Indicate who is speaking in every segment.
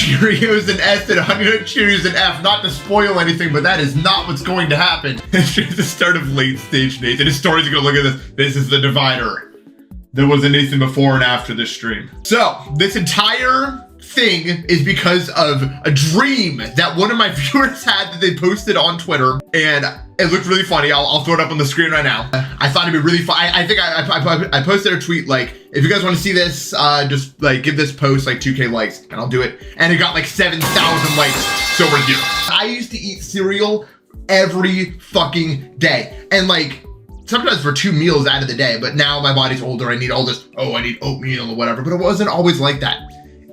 Speaker 1: Cheerios an S and Honey Nut Cheerios an F. Not to spoil anything, but that is not what's going to happen. It's the start of late stage Nathan. His story's gonna look at this. This is the divider. There was a Nathan before and after this stream. So this entire thing is because of a dream that one of my viewers had that they posted on Twitter, and it looked really funny. I'll throw it up on the screen right now. I thought it'd be really fun. I think I posted a tweet like, if you guys want to see this, just like give this post like 2K likes and I'll do it. And it got like 7,000 likes. So we're here. I used to eat cereal every fucking day, and like sometimes for 2 meals out of the day, but now my body's older. I need all this, I need oatmeal or whatever, but it wasn't always like that.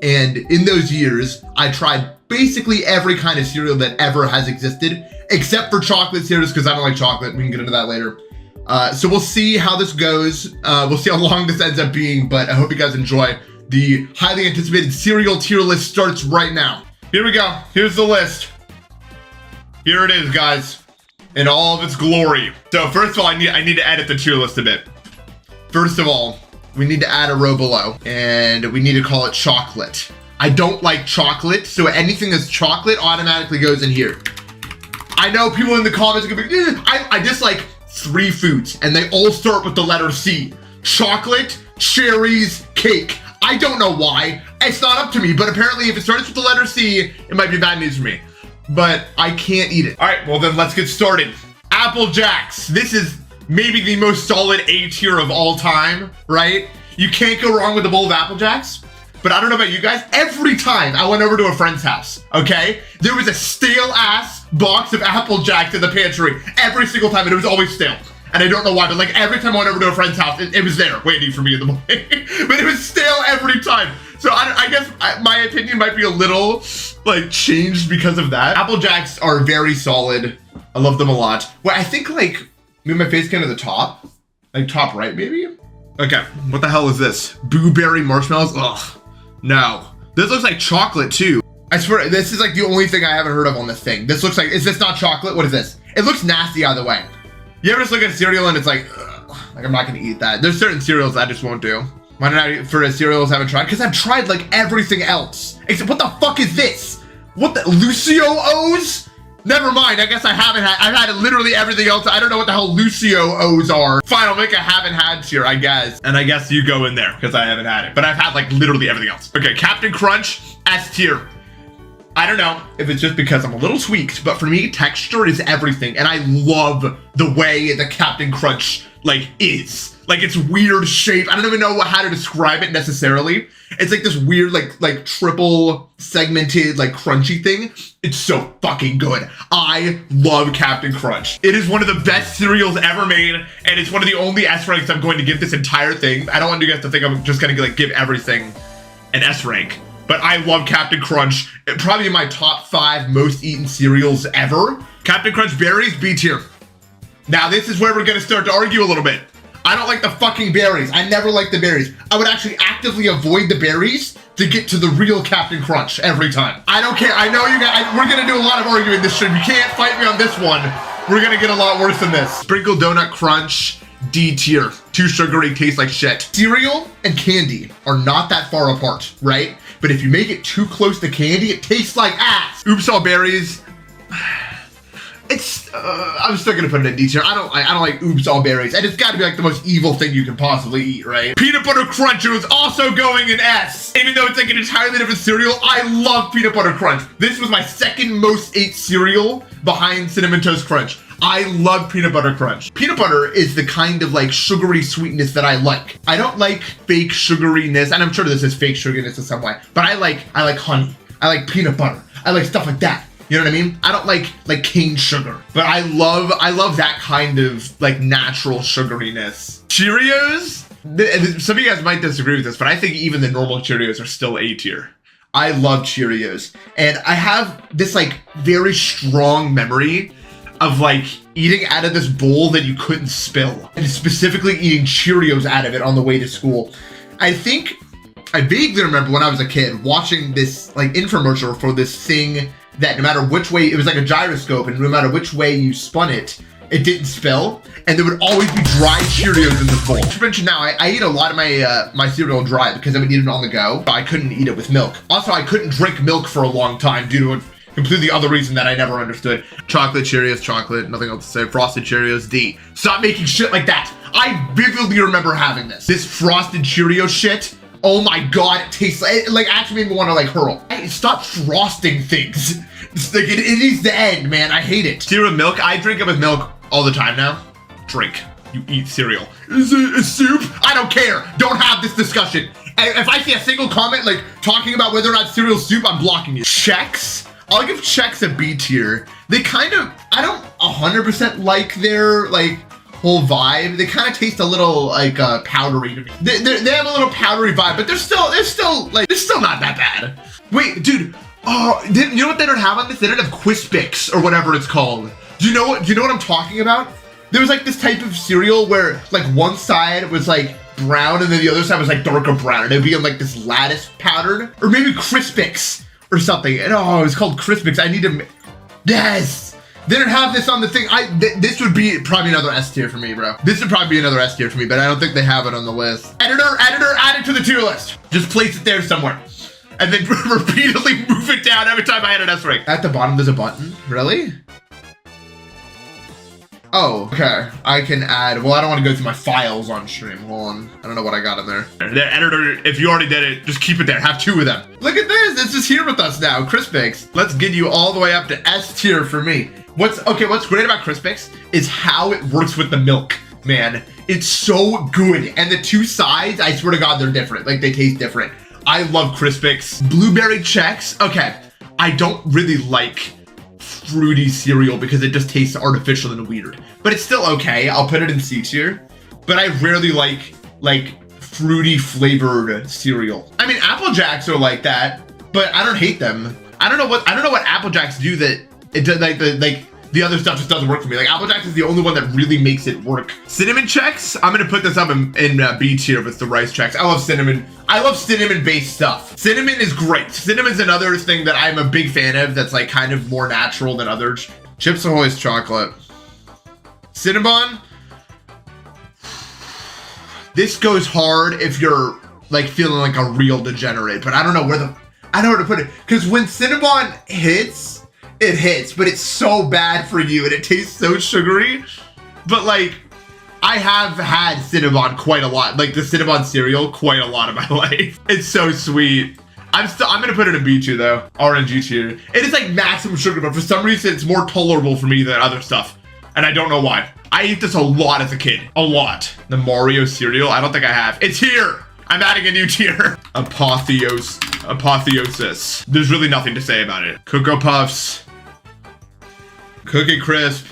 Speaker 1: And in those years, I tried basically every kind of cereal that ever has existed, except for chocolate cereals, because I don't like chocolate. We can get into that later. So we'll see how this goes. We'll see how long this ends up being, but I hope you guys enjoy. The highly anticipated cereal tier list starts right now. Here we go. Here's the list. Here it is, guys, in all of its glory. So first of all, I need to edit the tier list a bit. First of all, we need to add a row below, and we need to call it chocolate. I don't like chocolate, so anything that's chocolate automatically goes in here. I know people in the comments are gonna be, I dislike 3 foods, and they all start with the letter C. Chocolate, cherries, cake. I don't know why. It's not up to me, but apparently if it starts with the letter C, it might be bad news for me. But I can't eat it. All right, well then let's get started. Apple Jacks. This is maybe the most solid A tier of all time, right? You can't go wrong with a bowl of Apple Jacks. But I don't know about you guys, every time I went over to a friend's house, okay, there was a stale ass box of Apple Jacks in the pantry every single time, and it was always stale. And I don't know why, but like every time I went over to a friend's house, it was there waiting for me in the morning. But it was stale every time. So I guess my opinion might be a little like changed because of that. Apple Jacks are very solid. I love them a lot. Well, I think like, move my face cam to the top, like top right maybe. Okay, what the hell is this? Blueberry marshmallows, ugh, no. This looks like chocolate too. I swear, this is like the only thing I haven't heard of on this thing. This looks like, is this not chocolate? What is this? It looks nasty either way. You ever just look at cereal and it's like, ugh, like I'm not gonna eat that. There's certain cereals I just won't do. Why don't I, for cereals I haven't tried? Because I've tried like everything else. Except what the fuck is this? What the, Lucio O's? Never mind, I guess I haven't had, I've had literally everything else. I don't know what the hell Lucio O's are. Fine, I'll make a haven't had tier, I guess. And I guess you go in there because I haven't had it. But I've had like literally everything else. Okay, Captain Crunch, S tier. I don't know if it's just because I'm a little tweaked, but for me, texture is everything. And I love the way the Captain Crunch like is. Like it's weird shape. I don't even know how to describe it necessarily. It's like this weird, like triple segmented, like crunchy thing. It's so fucking good. I love Captain Crunch. It is one of the best cereals ever made, and it's one of the only S ranks I'm going to give this entire thing. I don't want you guys to think I'm just gonna like give everything an S rank, but I love Captain Crunch. Probably my top 5 most eaten cereals ever. Captain Crunch berries, B tier. Now this is where we're gonna start to argue a little bit. I don't like the fucking berries. I never like the berries. I would actually actively avoid the berries to get to the real Captain Crunch every time. I don't care. I know you guys, we're gonna do a lot of arguing this stream. You can't fight me on this one. We're gonna get a lot worse than this. Sprinkle Donut Crunch, D tier. Too sugary, tastes like shit. Cereal and candy are not that far apart, right? But if you make it too close to candy, it tastes like ass. Oops All Berries. It's, I'm still gonna put it in D tier. I don't like Oops All Berries, and it's gotta be like the most evil thing you can possibly eat, right? Peanut Butter Crunch is also going in S. Even though it's like an entirely different cereal, I love Peanut Butter Crunch. This was my second most ate cereal behind Cinnamon Toast Crunch. I love Peanut Butter Crunch. Peanut butter is the kind of like sugary sweetness that I like. I don't like fake sugariness, and I'm sure this is fake sugariness in some way, but I like honey. I like peanut butter. I like stuff like that. You know what I mean? I don't like cane sugar, but I love that kind of like natural sugariness. Cheerios? Some of you guys might disagree with this, but I think even the normal Cheerios are still A tier. I love Cheerios. And I have this like very strong memory of like eating out of this bowl that you couldn't spill, and specifically eating Cheerios out of it on the way to school. I think I vaguely remember when I was a kid watching this like infomercial for this thing that no matter which way, it was like a gyroscope, and no matter which way you spun it, it didn't spill, and there would always be dry Cheerios in this bowl. To mention now, I eat a lot of my cereal dry because I would eat it on the go. I couldn't eat it with milk. Also, I couldn't drink milk for a long time due to a completely other reason that I never understood. Chocolate Cheerios, chocolate, nothing else to say. Frosted Cheerios, D. Stop making shit like that. I vividly remember having this. This Frosted Cheerio shit. Oh my God, it tastes like, actually made me want to like hurl. Stop frosting things. It's like, it needs to end, man. I hate it. Cereal with milk, I drink it with milk all the time now. Drink, you eat cereal. Is it a soup? I don't care. Don't have this discussion. If I see a single comment like talking about whether or not cereal's soup, I'm blocking you. Chex, I'll give Chex a B tier. They kind of, I don't 100% like their like whole vibe. They kind of taste a little like powdery to me. They have a little powdery vibe, but they're still not that bad. Wait, dude. Oh, you know what they don't have on this? They don't have Crispix or whatever it's called. Do you know what I'm talking about? There was like this type of cereal where like one side was like brown and then the other side was like darker brown, and it'd be in like this lattice pattern, or maybe Crispix or something. And oh, it was called Crispix. I need to. Yes. They didn't have this on the thing. This would be probably another S tier for me, bro. This would probably be another S tier for me, but I don't think they have it on the list. Editor, add it to the tier list. Just place it there somewhere. And then repeatedly move it down every time I add an S rank. At the bottom, there's a button. Really? Oh, okay. I can add, well, I don't want to go through my files on stream. Hold on. I don't know what I got in there. The editor, if you already did it, just keep it there. Have two of them. Look at this. It's just here with us now. Crispix. Let's get you all the way up to S tier for me. What's great about Crispix is how it works with the milk, man. It's so good. And the two sides, I swear to God, they're different. Like, they taste different. I love Crispix. Blueberry Chex. Okay. I don't really like fruity cereal because it just tastes artificial and weird, but it's still okay. I'll put it in C tier, but I rarely like fruity flavored cereal. I mean, Apple Jacks are like that, but I don't hate them. I don't know what Apple Jacks do that it does, like the other stuff just doesn't work for me. Like Apple Jacks is the only one that really makes it work. Cinnamon Chex, I'm gonna put this up in B tier with the rice Chex. I love cinnamon. I love cinnamon based stuff. Cinnamon is great. Cinnamon's another thing that I'm a big fan of that's like kind of more natural than others. Chips Ahoy's chocolate. Cinnabon. This goes hard if you're like feeling like a real degenerate, but I don't know where to put it. Because when Cinnabon hits, it hits, but it's so bad for you and it tastes so sugary. But like, I have had Cinnabon quite a lot, like the Cinnabon cereal quite a lot of my life. It's so sweet. I'm gonna put it in B tier though, RNG tier. It is like maximum sugar, but for some reason it's more tolerable for me than other stuff. And I don't know why. I ate this a lot as a kid, a lot. The Mario cereal, I don't think I have. It's here. I'm adding a new tier. Apotheosis. There's really nothing to say about it. Cocoa Puffs. Cookie Crisp.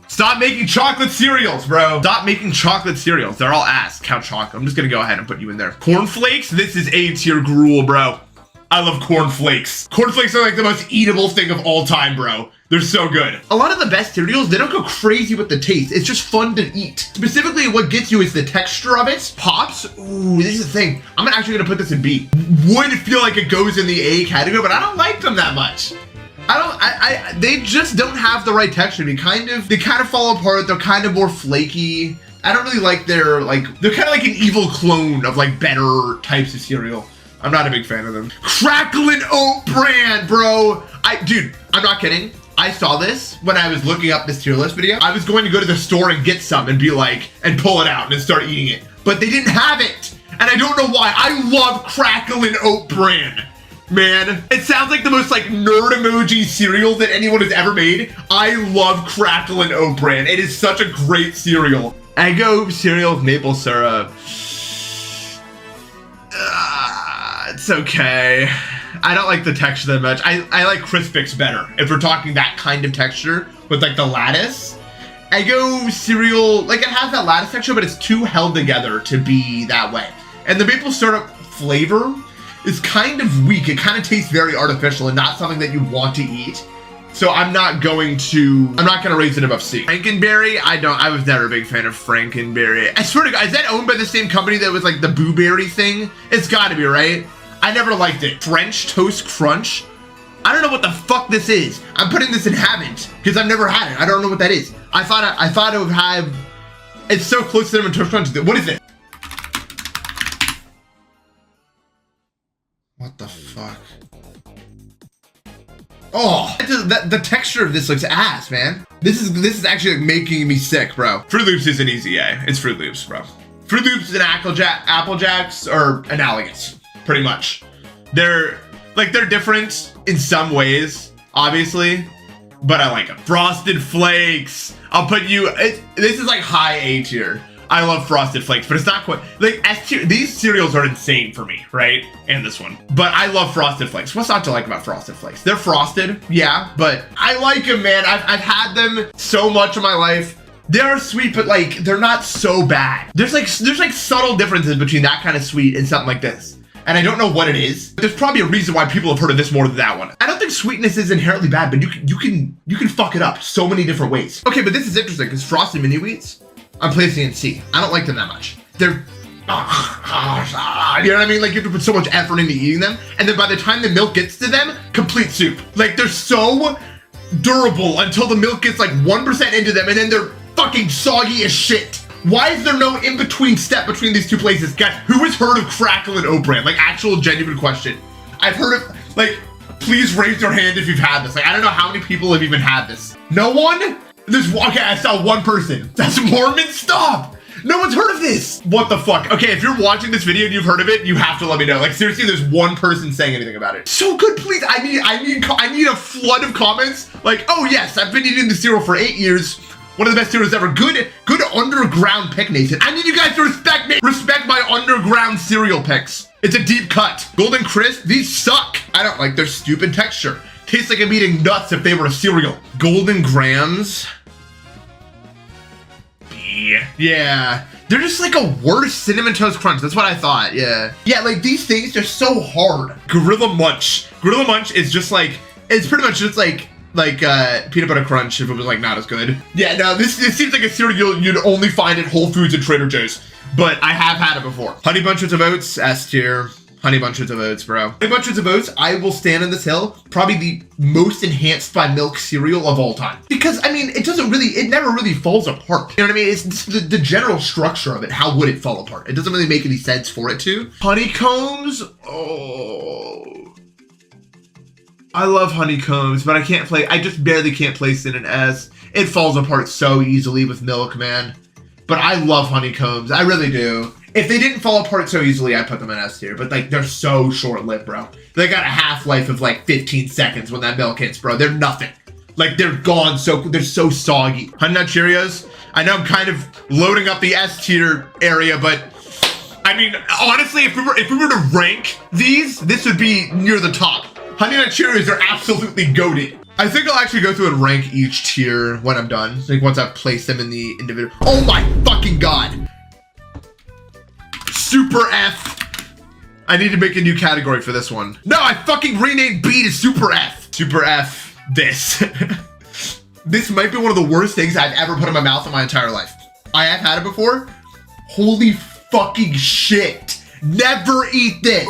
Speaker 1: Stop making chocolate cereals, bro. Stop making chocolate cereals. They're all ass. Count chocolate. I'm just gonna go ahead and put you in there. Cornflakes. This is A tier gruel, bro. I love cornflakes. Cornflakes are like the most eatable thing of all time, bro. They're so good. A lot of the best cereals, they don't go crazy with the taste. It's just fun to eat. Specifically, what gets you is the texture of it. Pops, ooh, this is the thing. I'm actually gonna put this in B. Would feel like it goes in the A category, but I don't like them that much. They just don't have the right texture. They kind of fall apart. They're kind of more flaky. I don't really like they're kind of like an evil clone of like better types of cereal. I'm not a big fan of them. Cracklin' Oat brand, bro. Dude, I'm not kidding. I saw this when I was looking up this tier list video. I was going to go to the store and get some and be like, and pull it out and start eating it. But they didn't have it. And I don't know why. I love Cracklin' Oat brand. Man, it sounds like the most like nerd emoji cereal that anyone has ever made. I love Cracklin' Oat brand. It is such a great cereal. Eggo cereal with maple syrup. It's okay. I don't like the texture that much. I like Crispix better. If we're talking that kind of texture with like the lattice. Eggo cereal, like it has that lattice texture, but it's too held together to be that way. And the maple syrup flavor is kind of weak. It kind of tastes very artificial and not something that you want to eat. So I'm not gonna raise it above C. Frankenberry, I was never a big fan of Frankenberry. I swear to God, is that owned by the same company that was like the Boo Berry thing? It's gotta be, right? I never liked it. French Toast Crunch. I don't know what the fuck this is. I'm putting this in haven't because I've never had it. I don't know what that is. I thought it would have. It's so close to Cinnamon Toast Crunch. What is it? What the fuck? Oh, the texture of this looks ass, man. This is actually like making me sick, bro. Fruit Loops is an easy A. It's Fruit Loops, bro. Fruit Loops and Apple Jacks are analogous, pretty much. They're different in some ways, obviously, but I like them. Frosted Flakes. I'll put you. This is like high A tier. I love Frosted Flakes, but it's not quite like S tier. These cereals are insane for me, right? And this one, but I love Frosted Flakes. What's not to like about Frosted Flakes? They're frosted, yeah, but I like them, man. I've had them so much in my life. They're sweet, but like they're not so bad. There's like subtle differences between that kind of sweet and something like this. And I don't know what it is. There's probably a reason why people have heard of this more than that one. I don't think sweetness is inherently bad, but you can fuck it up so many different ways. Okay, but this is interesting because Frosted Mini Wheats, I'm placing in C. I don't like them that much. They're, you know what I mean? Like you have to put so much effort into eating them, and then by the time the milk gets to them, complete soup. Like they're so durable until the milk gets like 1% into them, and then they're fucking soggy as shit. Why is there no in-between step between these two places? Guys, who has heard of Crackle and Oat Bran? Like, actual genuine question. I've heard of, like, please raise your hand if you've had this. Like, I don't know how many people have even had this. No one? Okay, I saw one person. That's Mormon, stop! No one's heard of this. What the fuck? Okay, if you're watching this video and you've heard of it, you have to let me know. Like, seriously, there's one person saying anything about it. So good, please. I need a flood of comments. Like, oh yes, I've been eating the cereal for 8 years. One of the best cereals ever. Good underground pick, Nathan. I need you guys to respect me. Respect my underground cereal picks. It's a deep cut. Golden Crisp, these suck. I don't like their stupid texture. Tastes like I'm eating nuts if they were a cereal. Golden Grams. Yeah. They're just like a worse Cinnamon Toast Crunch. That's what I thought, yeah. Yeah, like these things are so hard. Gorilla Munch. Gorilla Munch is just like, it's pretty much just like peanut butter crunch if it was like not as good. Yeah, no, this seems like a cereal you'd only find at Whole Foods and Trader Joe's, but I have had it before. Honey Bunches of Oats, S tier. Honey Bunches of Oats, bro. Honey Bunches of Oats, I will stand on this hill, probably the most enhanced by milk cereal of all time. Because, I mean, it never really falls apart. You know what I mean? It's the general structure of it. How would it fall apart? It doesn't really make any sense for it to. Honeycombs, oh. I love Honeycombs, but I just barely can't place it in S. It falls apart so easily with milk, man. But I love Honeycombs, I really do. If they didn't fall apart so easily, I'd put them in S tier, but like, they're so short-lived, bro. They got a half-life of like 15 seconds when that milk hits, bro. They're nothing. Like, they're gone, they're so soggy. Honey Nut Cheerios, I know I'm kind of loading up the S tier area, but I mean, honestly, if we were to rank these, this would be near the top. Honey Nut Cheerios are absolutely goated. I think I'll actually go through and rank each tier when I'm done. Like once I've placed them in the individual. Oh my fucking God. Super F. I need to make a new category for this one. No, I fucking renamed B to Super F. Super F this. This might be one of the worst things I've ever put in my mouth in my entire life. I have had it before. Holy fucking shit. Never eat this.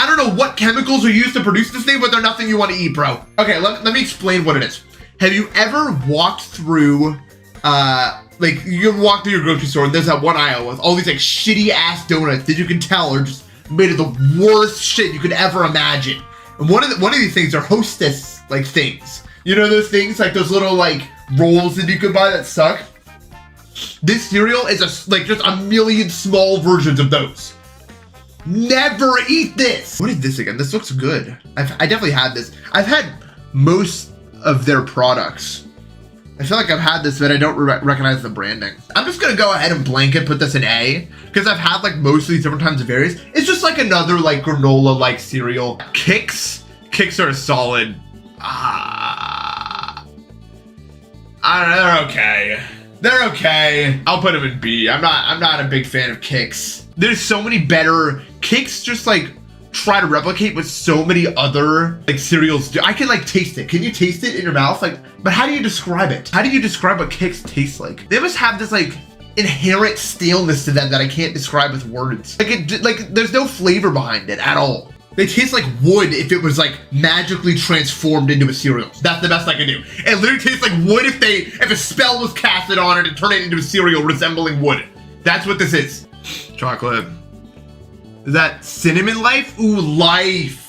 Speaker 1: I don't know what chemicals are used to produce this thing, but they're nothing you want to eat, bro. Okay, let me explain what it is. Have you ever walked through, like you walk through your grocery store and there's that one aisle with all these like shitty ass donuts that you can tell are just made of the worst shit you could ever imagine. And one of these things are Hostess like things. You know those things, like those little like rolls that you could buy that suck? This cereal is just a million small versions of those. Never eat this. What is this again? This looks good. I definitely had this. I've had most of their products. I feel like I've had this, but I don't recognize the branding. I'm just gonna go ahead and blanket put this in A, because I've had like most of these different kinds of berries. It's just like another like granola-like cereal. Kix are a solid. I don't know, they're okay. They're okay. I'll put them in B. I'm not a big fan of Kix. There's so many better. Kix just like try to replicate what so many other like cereals do. I can like taste it. Can you taste it in your mouth? Like, but how do you describe it? How do you describe what Kix tastes like? They must have this like inherent staleness to them that I can't describe with words. Like there's no flavor behind it at all. They taste like wood if it was like magically transformed into a cereal. That's the best I can do. It literally tastes like wood if a spell was casted on it and turned it into a cereal resembling wood. That's what this is. Chocolate. Is that cinnamon life? Ooh, life.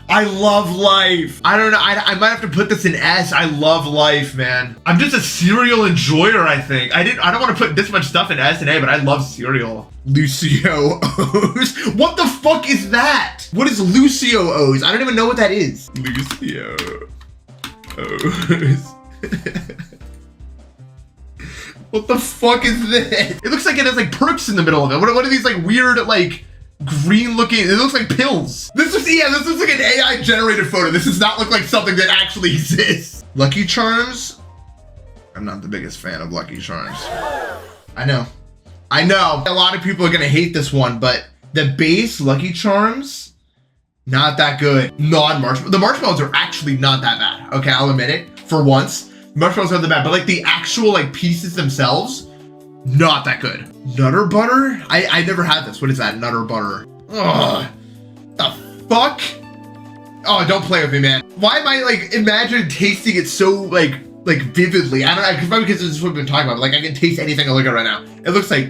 Speaker 1: I love life. I don't know. I might have to put this in S. I love life, man. I'm just a cereal enjoyer, I think. I don't want to put this much stuff in S and A, but I love cereal. Lucio O's. What the fuck is that? What is Lucio O's? I don't even know what that is. Lucio O's. What the fuck is this? It looks like it has like perks in the middle of it. What are these like weird like green looking? It looks like pills. This looks like an AI generated photo. This does not look like something that actually exists. Lucky Charms. I'm not the biggest fan of Lucky Charms. I know. A lot of people are gonna hate this one, but the base Lucky Charms, not that good. Non-marshmallow. The marshmallows are actually not that bad. Okay, I'll admit it. For once, marshmallows aren't that bad, but like the actual like pieces themselves, not that good. Nutter butter? I never had this. What is that? Nutter butter. Ugh. The fuck? Oh, don't play with me, man. Why am I like imagine tasting it so like vividly? I don't know, probably because this is what we've been talking about. Like I can taste anything I look at right now. It looks like,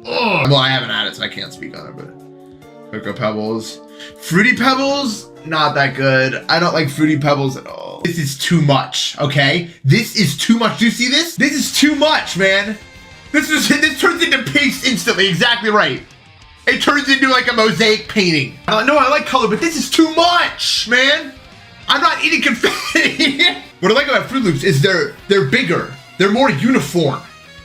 Speaker 1: oh, well, I haven't had it, so I can't speak on it, but Cocoa Pebbles. Fruity Pebbles, not that good. I don't like Fruity Pebbles at all. This is too much, okay? This is too much. Do you see this? This is too much, man. This turns into paste instantly, exactly right. It turns into like a mosaic painting. No, I like color, but this is too much, man. I'm not eating confetti. What I like about Fruit Loops is they're bigger. They're more uniform.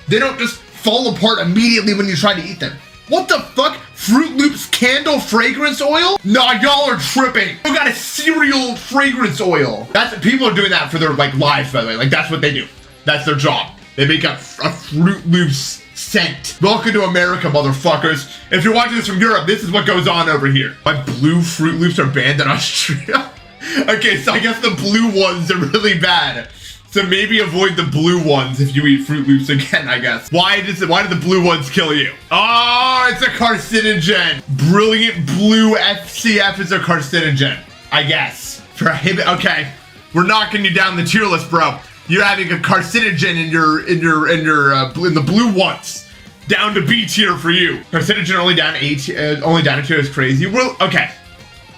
Speaker 1: They don't just fall apart immediately when you try to eat them. What the fuck? Fruit Loops candle fragrance oil? Nah, y'all are tripping. You got a cereal fragrance oil. People are doing that for their like lives, by the way. Like that's what they do. That's their job. They make a Fruit Loops scent. Welcome to America, motherfuckers. If you're watching this from Europe, this is what goes on over here. My blue Fruit Loops are banned in Australia. Okay, so I guess the blue ones are really bad. So maybe avoid the blue ones if you eat Fruit Loops again, I guess. Why did the blue ones kill you? Oh, it's a carcinogen. Brilliant blue FCF is a carcinogen, I guess. Okay, we're knocking you down the tier list, bro. You're having a carcinogen in the blue ones. Down to B tier for you. Carcinogen only down to tier is crazy. Well, okay.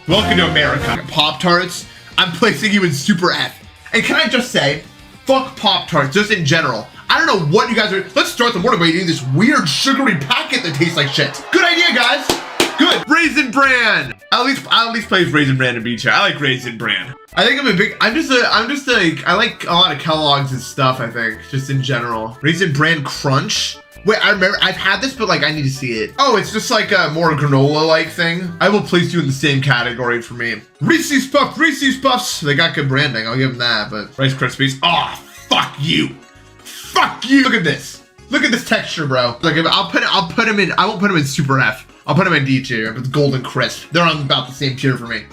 Speaker 1: Welcome to America. Pop-Tarts, I'm placing you in super F. And can I just say, fuck Pop-Tarts, just in general. I don't know what you guys are. Let's start the morning by eating this weird sugary packet that tastes like shit. Good idea, guys. Good. Raisin Bran. I'll at least play Raisin Bran and B tier. I like Raisin Bran. I think I like a lot of Kellogg's and stuff, I think, just in general. Raisin Bran Crunch. Wait, I remember, I've had this, but like, I need to see it. Oh, it's just like a more granola-like thing. I will place you in the same category for me. Reese's Puffs. They got good branding, I'll give them that, but Rice Krispies. Oh, fuck you. Fuck you. Look at this. Look at this texture, bro. Like, I won't put them in super F. I'll put them in D tier with Golden Crisp. They're on about the same tier for me.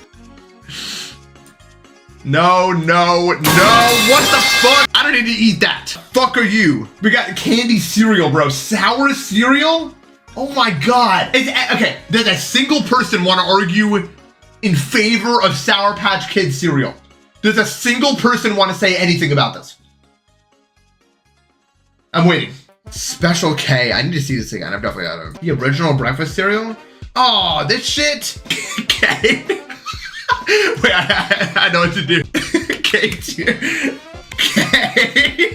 Speaker 1: No, what the fuck? I don't need to eat that. Fuck are you? We got candy cereal, bro. Sour cereal? Oh my God. Okay, does a single person want to argue in favor of Sour Patch Kids cereal? Does a single person want to say anything about this? I'm waiting. Special K, I need to see this again. I've definitely got it. The original breakfast cereal? Oh, this shit. K. Wait, I know what to do. K tier. K.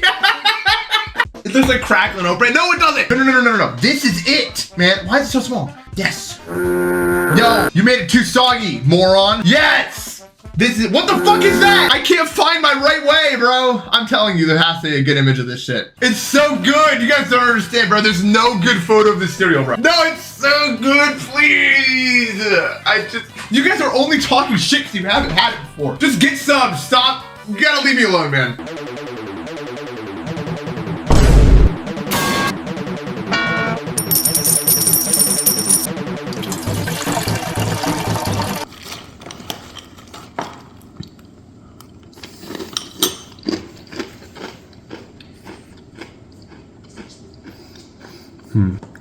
Speaker 1: It looks like crackling open. No, it doesn't. No. This is it, man. Why is it so small? Yes. No, you made it too soggy, moron. Yes. What the fuck is that? I can't find my right way, bro. I'm telling you, there has to be a good image of this shit. It's so good. You guys don't understand, bro. There's no good photo of this cereal, bro. No, it's so good, please. You guys are only talking shit because you haven't had it before. Just get some. Stop. You gotta leave me alone, man.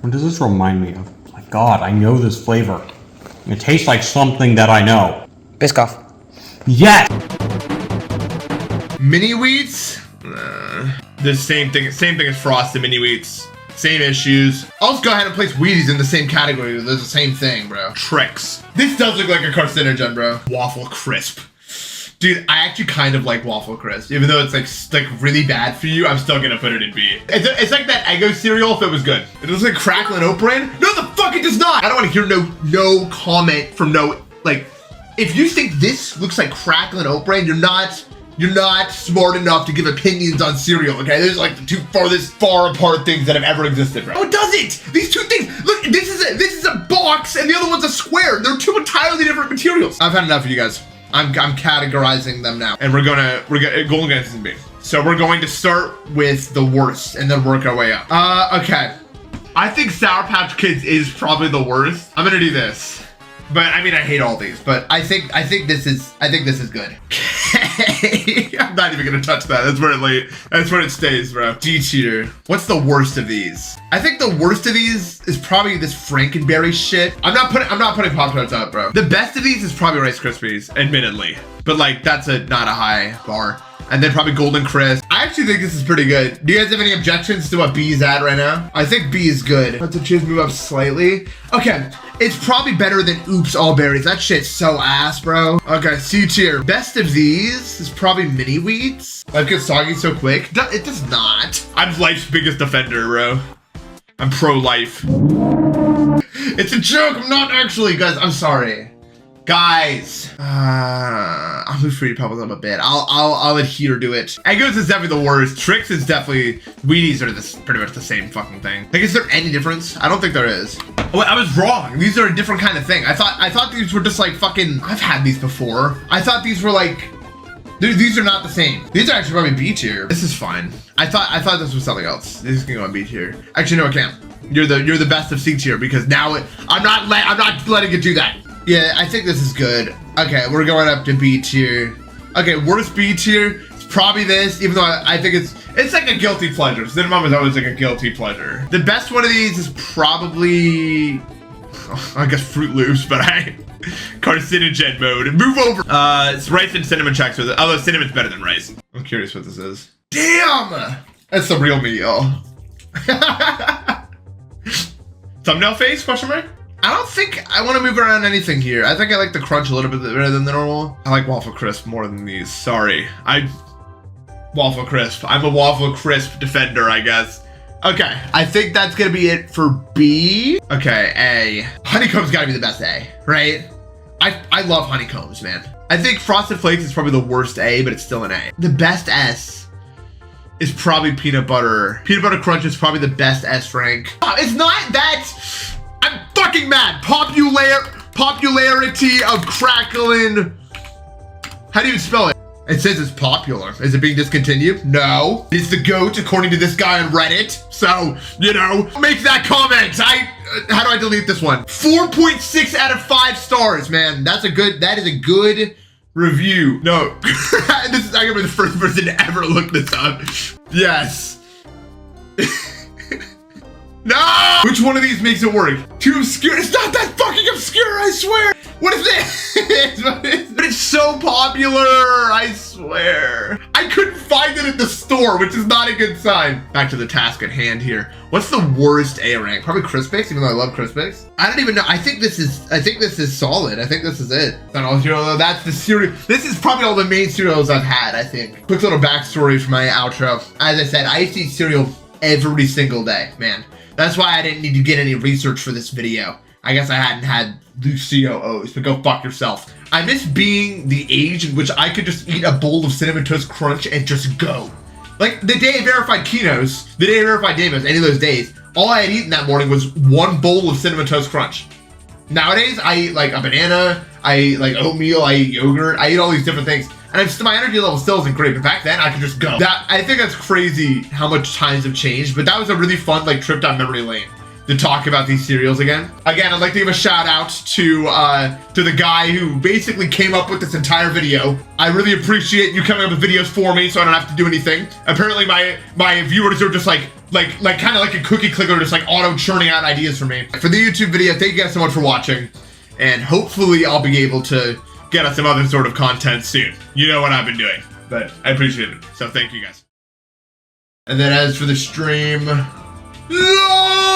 Speaker 2: What does this remind me of? My God, I know this flavor. It tastes like something that I know.
Speaker 3: Biscoff.
Speaker 2: Yes!
Speaker 1: Mini wheats? The same thing as Frosted mini wheats. Same issues. I'll just go ahead and place Wheaties in the same category. They're the same thing, bro. Tricks. This does look like a carcinogen, bro. Waffle crisp. Dude, I actually kind of like waffle crisp. Even though it's like really bad for you, I'm still gonna put it in B. It's like that Eggo cereal if it was good. It looks like crackling oat bran. No, the fuck it does not. I don't want to hear no comment from like, if you think this looks like crackling oat bran, you're not smart enough to give opinions on cereal, okay? There's like the two farthest far apart things that have ever existed, bro. Oh, it doesn't! These two things, look, this is a box and the other one's a square. They're two entirely different materials. I've had enough of you guys. I'm categorizing them now. And we're gonna Golden Guns is B. So we're going to start with the worst and then work our way up. Okay. I think Sour Patch Kids is probably the worst. I'm gonna do this. But I mean, I hate all these, but I think this is good. Okay. I'm not even gonna touch that. That's where it stays, bro. D tier. What's the worst of these? I think the worst of these is probably this Frankenberry shit. I'm not putting Pop-Tarts up, bro. The best of these is probably Rice Krispies, admittedly. But like, that's not a high bar. And then probably Golden Crisp. I actually think this is pretty good. Do you guys have any objections to what B is at right now? I think B is good. Let's choose move up slightly. Okay, it's probably better than Oops All Berries. That shit's so ass, bro. Okay, C tier. Best of these is probably Mini Wheats. Life gets soggy so quick. It does not. I'm life's biggest defender, bro. I'm pro-life. It's a joke. I'm not actually, guys. I'm sorry. Guys, I'll move Fruity Pebbles up a bit. I'll adhere to it. Eggos is definitely the worst. Tricks is definitely, Wheaties are pretty much the same fucking thing. Like, is there any difference? I don't think there is. Oh, I was wrong. These are a different kind of thing. I thought these were just like fucking, I've had these before. I thought these were like, these are not the same. These are actually probably B tier. This is fine. I thought this was something else. This can go on B tier. Actually, no, it can't. You're the best of C tier because now I'm not letting it do that. Yeah, I think this is good. Okay, we're going up to B tier. Okay, worst B tier. It's probably this, even though I think it's like a guilty pleasure. Cinnamon is always like a guilty pleasure. The best one of these is probably, I guess, Fruit Loops, but carcinogen mode. Move over. It's rice and cinnamon checks with it. Although cinnamon's better than rice. I'm curious what this is. Damn! That's the real me, y'all. Thumbnail face, question mark? I don't think I want to move around anything here. I think I like the crunch a little bit better than the normal. I like Waffle Crisp more than these. Sorry. Waffle Crisp. I'm a Waffle Crisp defender, I guess. Okay. I think that's going to be it for B. Okay, A. Honeycomb's got to be the best A, right? I love honeycombs, man. I think Frosted Flakes is probably the worst A, but it's still an A. The best S is probably Peanut Butter. Peanut Butter Crunch is probably the best S rank. It's not that... I'm fucking mad. Popularity of crackling. How do you spell it? It says it's popular. Is it being discontinued? No. It's the GOAT according to this guy on Reddit. So, you know, make that comment. How do I delete this one? 4.6 out of 5 stars, man. That is a good review. No, I'm gonna be the first person to ever look this up. Yes. No! Which one of these makes it work? Too obscure. It's not that fucking obscure, I swear. What is this? But it's so popular, I swear. I couldn't find it at the store, which is not a good sign. Back to the task at hand here. What's the worst A rank? Probably Crispix, even though I love Crispix. I don't even know. I think this is solid. I think this is it. That's the cereal. This is probably all the main cereals I've had, I think. Quick little backstory for my outro. As I said, I used to eat cereal every single day, man. That's why I didn't need to get any research for this video. I guess I hadn't had Lucio O's, but go fuck yourself. I miss being the age in which I could just eat a bowl of Cinnamon Toast Crunch and just go. Like the day I verified Kinos, the day I verified Davis, any of those days, all I had eaten that morning was one bowl of Cinnamon Toast Crunch. Nowadays, I eat like a banana, I eat like oatmeal, I eat yogurt, I eat all these different things. And my energy level still isn't great, but back then I could just go. I think that's crazy how much times have changed, but that was a really fun like trip down memory lane to talk about these cereals again. Again, I'd like to give a shout out to the guy who basically came up with this entire video. I really appreciate you coming up with videos for me so I don't have to do anything. Apparently my viewers are just kind of like a cookie clicker, just like auto churning out ideas for me. For the YouTube video, thank you guys so much for watching. and hopefully I'll be able to get us some other sort of content soon. You know what I've been doing, but I appreciate it. So thank you guys. And then as for the stream, no!